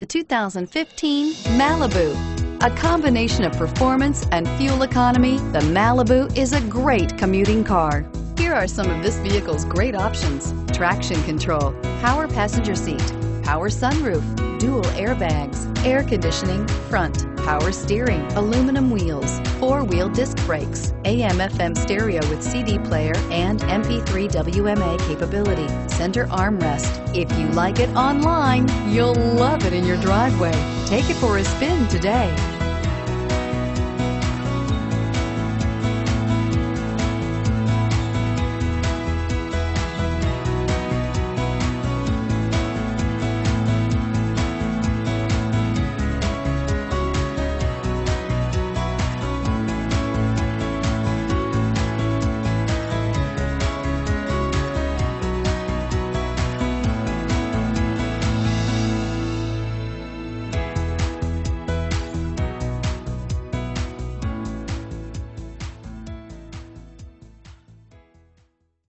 The 2015 Malibu. A combination of performance and fuel economy, the Malibu is a great commuting car. Here are some of this vehicle's great options: traction control, power passenger seat, power sunroof, dual airbags, air conditioning, front, power steering, aluminum wheels, four-wheel disc brakes, AM/FM stereo with CD player and MP3 WMA capability, center armrest. If you like it online, you'll love it in your driveway. Take it for a spin today.